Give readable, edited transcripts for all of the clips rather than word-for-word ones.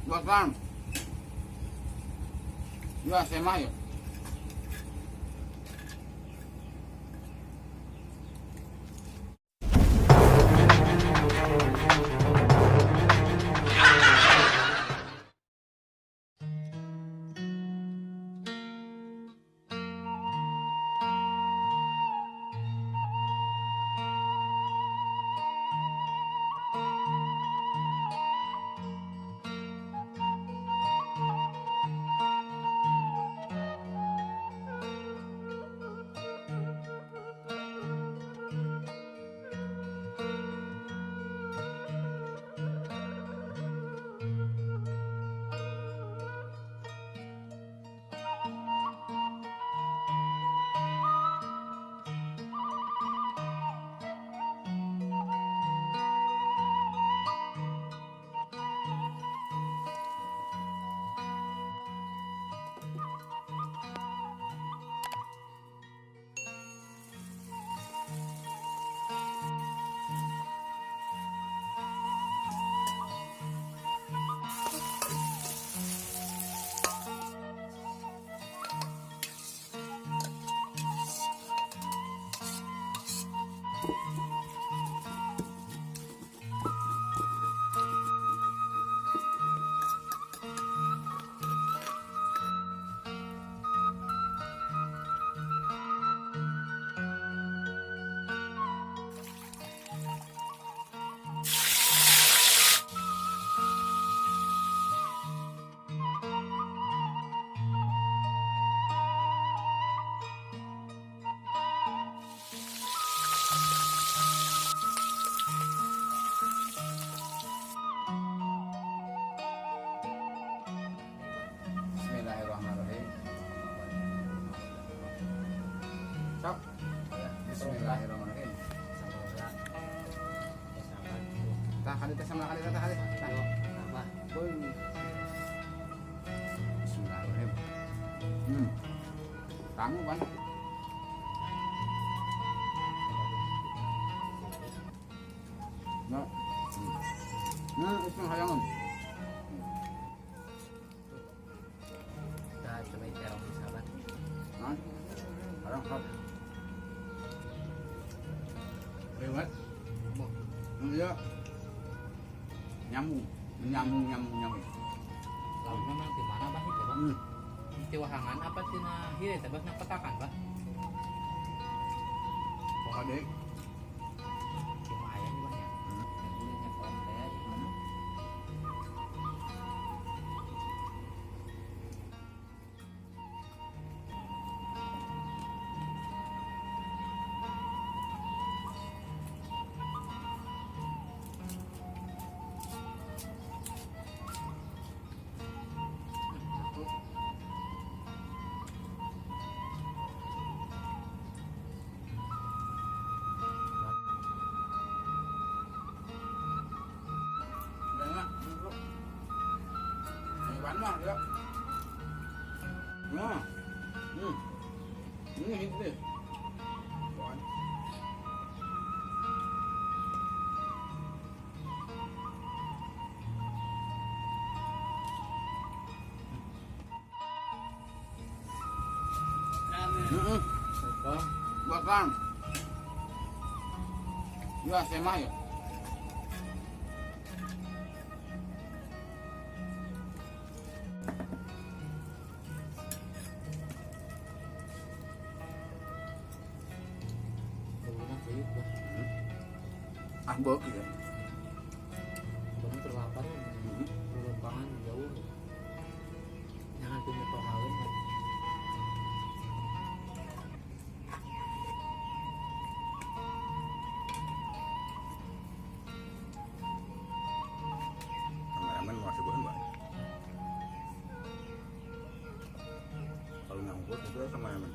Bukan. Ya, saya mah ya. Bismillahirrahmanirrahim. Sok. Bismillahirrahmanirrahim. Tah kali teh sama kali tah kali. Tah. Boy. Bismillahirrahmanirrahim. Kamu kan? Nah. Itu hayangan. Orang kap lewat iya nyambung lalu memang di mana bah itu bang di wahangan apa tina hire tebas nang petakan bah pokoknya cuma ayam bang ya kulitnya kolam saya gimana mah ya. Nah. Ini hidde. Bukan. Bukan. Ya, saya mah ya. Bok ya. Belum terlapar, perubahan jauh. Jangan punya pengalaman. Kan? Kameramen masih boleh mbak. Kalau ngangkut itu kameramen.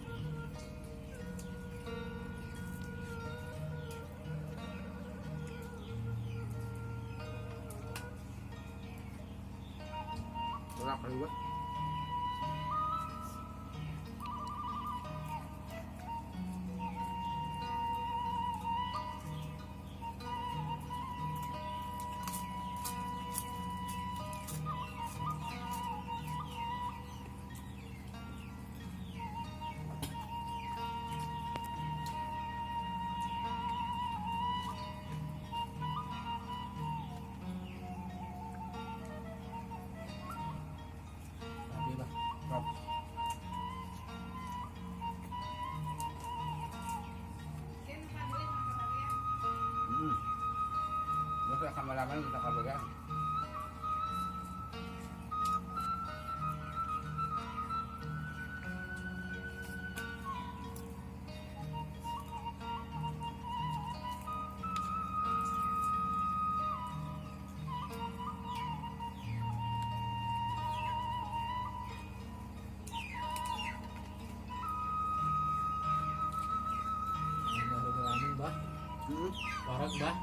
Berapa juga? Kan kita kabel. Baru bilangin bah, warog bah,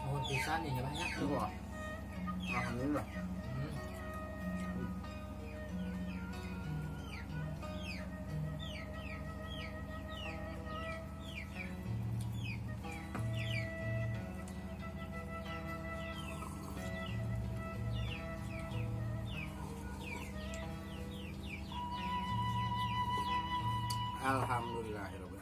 mohon pisan ya banyak tuh. Wah. Alhamdulillah. Alhamdulillahirabbil